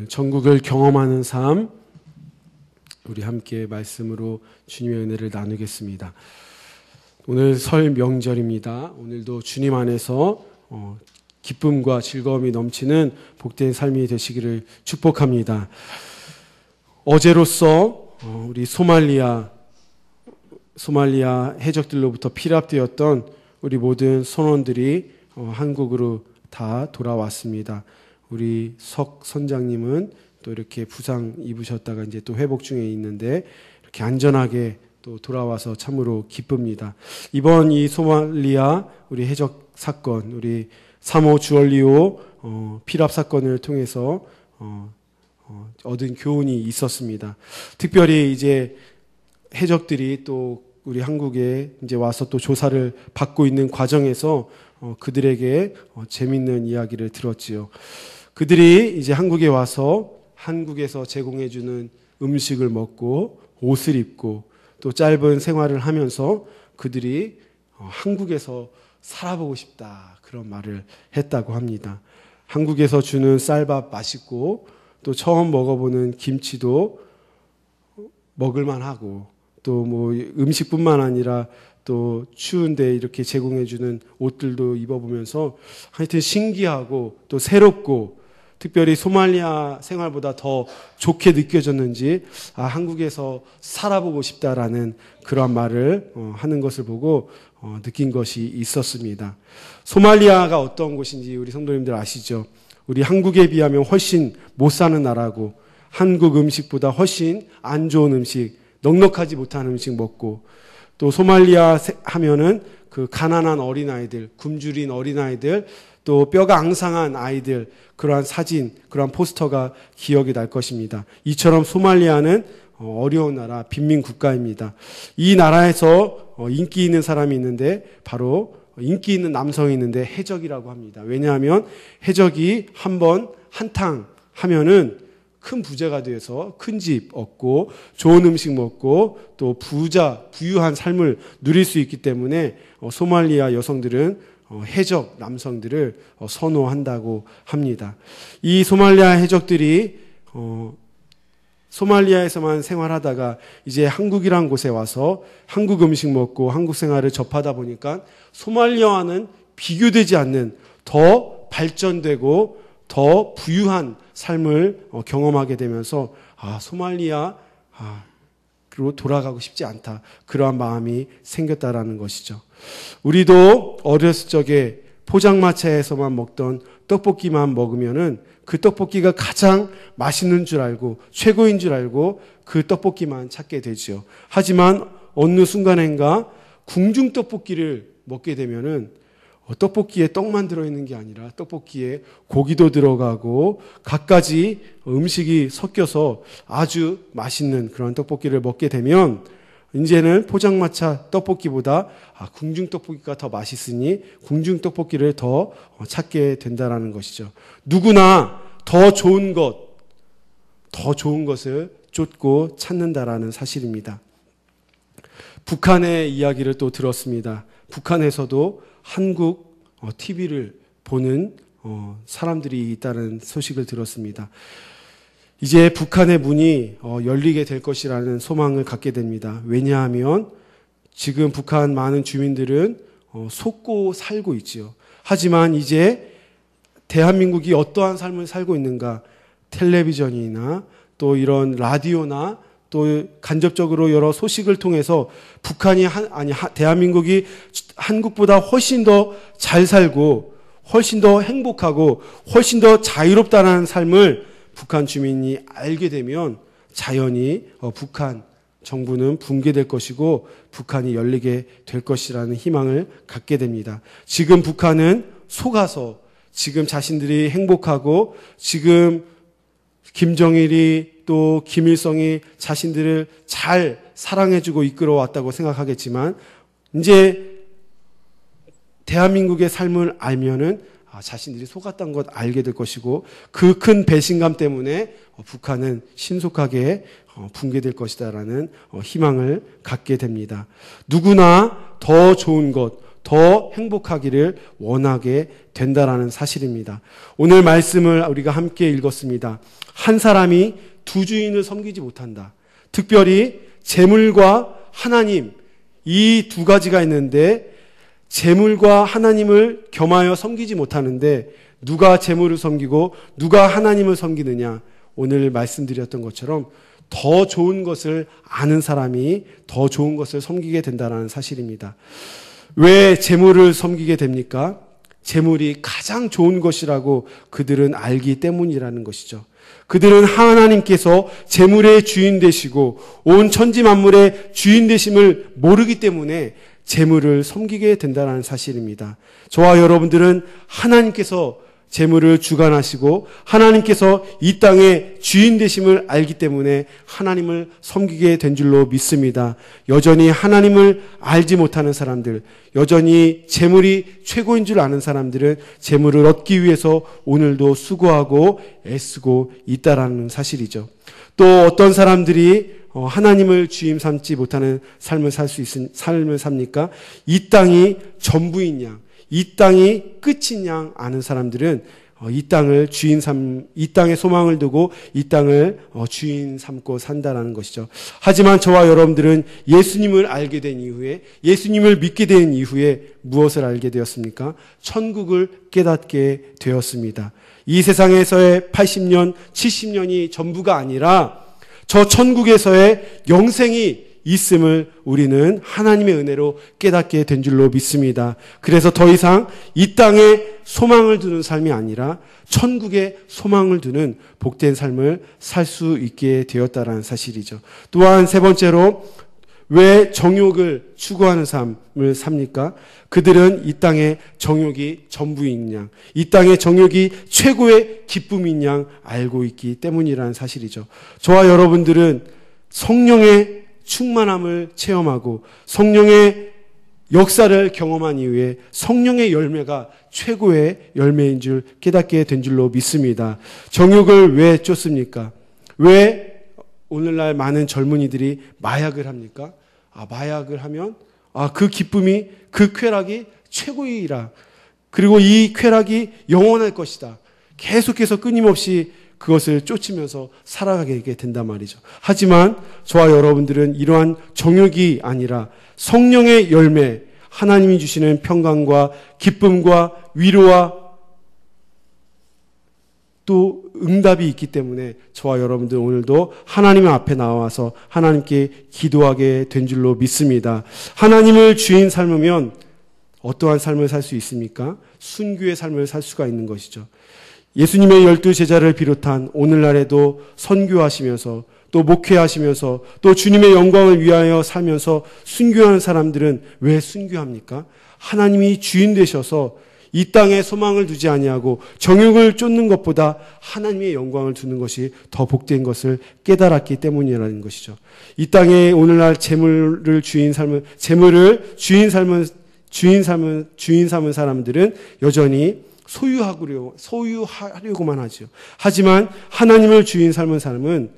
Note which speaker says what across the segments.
Speaker 1: 천국을 경험하는 삶, 우리 함께 말씀으로 주님의 은혜를 나누겠습니다. 오늘 설 명절입니다. 오늘도 주님 안에서 기쁨과 즐거움이 넘치는 복된 삶이 되시기를 축복합니다. 어제로서 우리 소말리아 해적들로부터 피랍되었던 우리 모든 선원들이 한국으로 다 돌아왔습니다. 우리 석 선장님은 또 이렇게 부상 입으셨다가 이제 또 회복 중에 있는데 이렇게 안전하게 또 돌아와서 참으로 기쁩니다. 이번 이 소말리아 우리 해적 사건, 우리 3호 주얼리오 피랍 사건을 통해서 얻은 교훈이 있었습니다. 특별히 이제 해적들이 또 우리 한국에 이제 와서 또 조사를 받고 있는 과정에서 그들에게 재밌는 이야기를 들었지요. 그들이 이제 한국에 와서 한국에서 제공해주는 음식을 먹고 옷을 입고 또 짧은 생활을 하면서 그들이 한국에서 살아보고 싶다, 그런 말을 했다고 합니다. 한국에서 주는 쌀밥 맛있고 또 처음 먹어보는 김치도 먹을만하고 또 뭐 음식뿐만 아니라 또 추운데 이렇게 제공해주는 옷들도 입어보면서 하여튼 신기하고 또 새롭고 특별히 소말리아 생활보다 더 좋게 느껴졌는지 한국에서 살아보고 싶다라는 그런 말을 하는 것을 보고 느낀 것이 있었습니다. 소말리아가 어떤 곳인지 우리 성도님들 아시죠? 우리 한국에 비하면 훨씬 못 사는 나라고 한국 음식보다 훨씬 안 좋은 음식, 넉넉하지 못한 음식 먹고 또 소말리아 하면은 그 가난한 어린아이들, 굶주린 어린아이들, 또 뼈가 앙상한 아이들, 그러한 사진, 그러한 포스터가 기억이 날 것입니다. 이처럼 소말리아는 어려운 나라, 빈민 국가입니다. 이 나라에서 인기 있는 사람이 있는데 바로 인기 있는 남성이 있는데 해적이라고 합니다. 왜냐하면 해적이 한번 한탕 하면은 큰 부자가 되어서 큰 집 얻고 좋은 음식 먹고 또 부유한 삶을 누릴 수 있기 때문에 소말리아 여성들은 해적 남성들을 선호한다고 합니다. 이 소말리아 해적들이 소말리아에서만 생활하다가 이제 한국이란 곳에 와서 한국 음식 먹고 한국 생활을 접하다 보니까 소말리아와는 비교되지 않는 더 발전되고 더 부유한 삶을 경험하게 되면서 소말리아로 돌아가고 싶지 않다, 그러한 마음이 생겼다라는 것이죠. 우리도 어렸을 적에 포장마차에서만 먹던 떡볶이만 먹으면은 그 떡볶이가 가장 맛있는 줄 알고 최고인 줄 알고 그 떡볶이만 찾게 되죠. 하지만 어느 순간인가 궁중 떡볶이를 먹게 되면은 떡볶이에 떡만 들어있는 게 아니라 떡볶이에 고기도 들어가고 갖가지 음식이 섞여서 아주 맛있는 그런 떡볶이를 먹게 되면 이제는 포장마차 떡볶이보다 궁중 떡볶이가 더 맛있으니 궁중 떡볶이를 더 찾게 된다는 것이죠. 누구나 더 좋은 것을 쫓고 찾는다라는 사실입니다. 북한의 이야기를 또 들었습니다. 북한에서도 한국 TV를 보는 사람들이 있다는 소식을 들었습니다. 이제 북한의 문이 열리게 될 것이라는 소망을 갖게 됩니다. 왜냐하면 지금 북한 많은 주민들은 속고 살고 있지요. 하지만 이제 대한민국이 어떠한 삶을 살고 있는가, 텔레비전이나 또 이런 라디오나 또 간접적으로 여러 소식을 통해서 북한이 대한민국이 한국보다 훨씬 더 잘 살고 훨씬 더 행복하고 훨씬 더 자유롭다는 삶을 북한 주민이 알게 되면 자연히 북한 정부는 붕괴될 것이고 북한이 열리게 될 것이라는 희망을 갖게 됩니다. 지금 북한은 속아서 지금 자신들이 행복하고 지금 김정일이 또 김일성이 자신들을 잘 사랑해주고 이끌어왔다고 생각하겠지만 이제 대한민국의 삶을 알면은 자신들이 속았던 것 알게 될 것이고 그 큰 배신감 때문에 북한은 신속하게 붕괴될 것이다라는 희망을 갖게 됩니다. 누구나 더 좋은 것, 더 행복하기를 원하게 된다라는 사실입니다. 오늘 말씀을 우리가 함께 읽었습니다. 한 사람이 두 주인을 섬기지 못한다. 특별히 재물과 하나님, 이 두 가지가 있는데 재물과 하나님을 겸하여 섬기지 못하는데 누가 재물을 섬기고 누가 하나님을 섬기느냐. 오늘 말씀드렸던 것처럼 더 좋은 것을 아는 사람이 더 좋은 것을 섬기게 된다는 사실입니다. 왜 재물을 섬기게 됩니까? 재물이 가장 좋은 것이라고 그들은 알기 때문이라는 것이죠. 그들은 하나님께서 재물의 주인 되시고 온 천지 만물의 주인 되심을 모르기 때문에 재물을 섬기게 된다는 사실입니다. 저와 여러분들은 하나님께서 재물을 주관하시고 하나님께서 이 땅의 주인 되심을 알기 때문에 하나님을 섬기게 된 줄로 믿습니다. 여전히 하나님을 알지 못하는 사람들, 여전히 재물이 최고인 줄 아는 사람들은 재물을 얻기 위해서 오늘도 수고하고 애쓰고 있다라는 사실이죠. 또 어떤 사람들이 하나님을 주임 삼지 못하는 삶을 삶을 삽니까? 이 땅이 전부인 양, 이 땅이 끝인 양 아는 사람들은 이 땅에 소망을 두고 이 땅을 주인 삼고 산다라는 것이죠. 하지만 저와 여러분들은 예수님을 알게 된 이후에, 예수님을 믿게 된 이후에 무엇을 알게 되었습니까? 천국을 깨닫게 되었습니다. 이 세상에서의 80년, 70년이 전부가 아니라 저 천국에서의 영생이 있음을 우리는 하나님의 은혜로 깨닫게 된 줄로 믿습니다. 그래서 더 이상 이 땅에 소망을 두는 삶이 아니라 천국에 소망을 두는 복된 삶을 살 수 있게 되었다라는 사실이죠. 또한 세 번째로 왜 정욕을 추구하는 삶을 삽니까? 그들은 이 땅의 정욕이 전부인 양, 이 땅의 정욕이 최고의 기쁨인 양 알고 있기 때문이라는 사실이죠. 저와 여러분들은 성령의 충만함을 체험하고 성령의 역사를 경험한 이후에 성령의 열매가 최고의 열매인 줄 깨닫게 된 줄로 믿습니다. 정욕을 왜 쫓습니까? 왜 오늘날 많은 젊은이들이 마약을 합니까? 마약을 하면 그 기쁨이, 그 쾌락이 최고이라. 그리고 이 쾌락이 영원할 것이다. 계속해서 끊임없이 그것을 쫓으면서 살아가게 된단 말이죠. 하지만 저와 여러분들은 이러한 정욕이 아니라 성령의 열매, 하나님이 주시는 평강과 기쁨과 위로와 또 응답이 있기 때문에 저와 여러분들 오늘도 하나님 앞에 나와서 하나님께 기도하게 된 줄로 믿습니다. 하나님을 주인 삶으면 어떠한 삶을 살 수 있습니까? 순교의 삶을 살 수가 있는 것이죠. 예수님의 12제자를 비롯한 오늘날에도 선교하시면서 또 목회하시면서 또 주님의 영광을 위하여 살면서 순교하는 사람들은 왜 순교합니까? 하나님이 주인 되셔서 이 땅에 소망을 두지 아니하고 정욕을 쫓는 것보다 하나님의 영광을 두는 것이 더 복된 것을 깨달았기 때문이라는 것이죠. 이 땅에 오늘날 재물을 주인 삼은 사람들은 여전히 소유하려고만 하죠. 하지만 하나님을 주인 삶은 사람은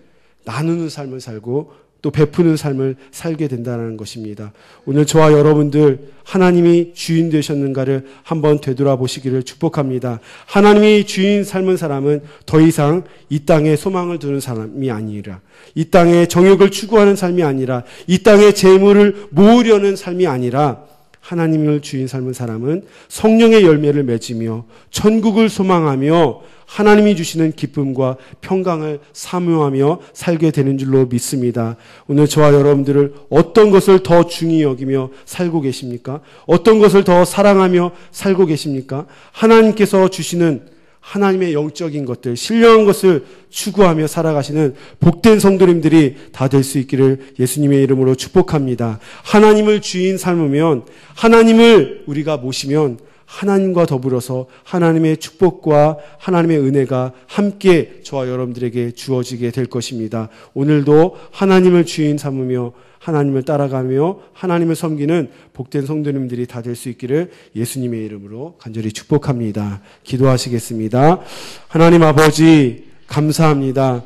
Speaker 1: 나누는 삶을 살고 또 베푸는 삶을 살게 된다는 것입니다. 오늘 저와 여러분들 하나님이 주인 되셨는가를 한번 되돌아보시기를 축복합니다. 하나님이 주인 삶은 사람은 더 이상 이 땅에 소망을 두는 사람이 아니라, 이 땅에 정욕을 추구하는 삶이 아니라, 이 땅에 재물을 모으려는 삶이 아니라 하나님을 주인 삶은 사람은 성령의 열매를 맺으며 천국을 소망하며 하나님이 주시는 기쁨과 평강을 사모하며 살게 되는 줄로 믿습니다. 오늘 저와 여러분들을 어떤 것을 더 중히 여기며 살고 계십니까? 어떤 것을 더 사랑하며 살고 계십니까? 하나님께서 주시는 하나님의 영적인 것들, 신령한 것을 추구하며 살아가시는 복된 성도님들이 다 될 수 있기를 예수님의 이름으로 축복합니다. 하나님을 주인 삶으면, 하나님을 우리가 모시면 하나님과 더불어서 하나님의 축복과 하나님의 은혜가 함께 저와 여러분들에게 주어지게 될 것입니다. 오늘도 하나님을 주인 삼으며 하나님을 따라가며 하나님을 섬기는 복된 성도님들이 다 될 수 있기를 예수님의 이름으로 간절히 축복합니다. 기도하시겠습니다. 하나님 아버지 감사합니다.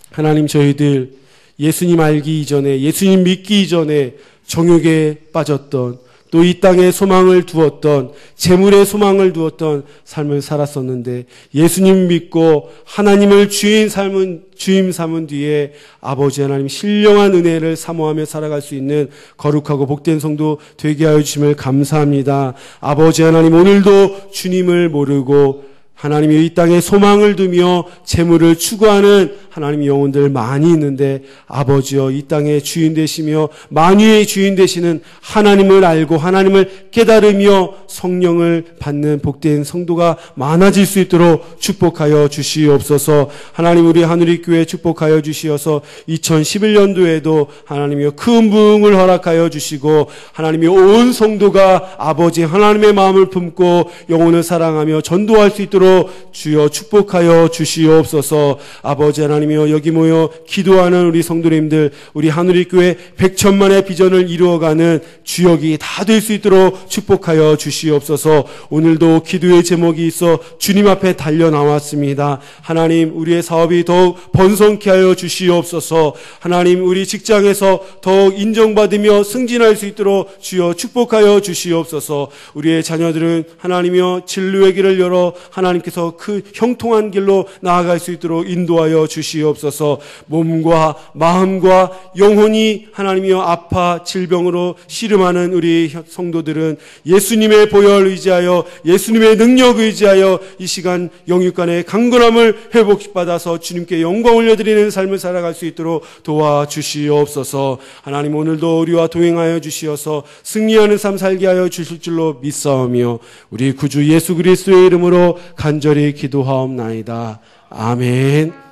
Speaker 1: 하나님, 저희들 예수님 알기 이전에, 예수님 믿기 이전에 정욕에 빠졌던, 또 이 땅에 소망을 두었던, 재물에 소망을 두었던 삶을 살았었는데 예수님 믿고 하나님을 주인 삼은 뒤에 아버지 하나님 신령한 은혜를 사모하며 살아갈 수 있는 거룩하고 복된 성도 되게 하여 주심을 감사합니다. 아버지 하나님, 오늘도 주님을 모르고 하나님이 이 땅에 소망을 두며 재물을 추구하는 하나님의 영혼들 많이 있는데, 아버지여, 이 땅의 주인 되시며 만유의 주인 되시는 하나님을 알고 하나님을 깨달으며 성령을 받는 복된 성도가 많아질 수 있도록 축복하여 주시옵소서. 하나님, 우리 하늘의교회 축복하여 주시어서 2011년도에도 하나님이여 큰 부흥을 허락하여 주시고, 하나님이 온 성도가 아버지 하나님의 마음을 품고 영혼을 사랑하며 전도할 수 있도록 주여 축복하여 주시옵소서. 아버지 하나님이여, 여기 모여 기도하는 우리 성도님들, 우리 하늘의교회 100천만의 비전을 이루어가는 주역이 다 될 수 있도록 축복하여 주시옵소서. 오늘도 기도의 제목이 있어 주님 앞에 달려 나왔습니다. 하나님, 우리의 사업이 더욱 번성케 하여 주시옵소서. 하나님, 우리 직장에서 더욱 인정받으며 승진할 수 있도록 주여 축복하여 주시옵소서. 우리의 자녀들은 하나님이여 진로의 길을 열어 하나님께서 그 형통한 길로 나아갈 수 있도록 인도하여 주시옵소서. 몸과 마음과 영혼이 하나님이여 아파 질병으로 씨름하는 우리 성도들은 예수님의 보혈 의지하여, 예수님의 능력 의지하여 이 시간 영육간의 강건함을 회복받아서 주님께 영광 올려드리는 삶을 살아갈 수 있도록 도와주시옵소서. 하나님, 오늘도 우리와 동행하여 주시어서 승리하는 삶 살게 하여 주실 줄로 믿사오며 우리 구주 예수 그리스도의 이름으로 간절히 기도하옵나이다. 아멘.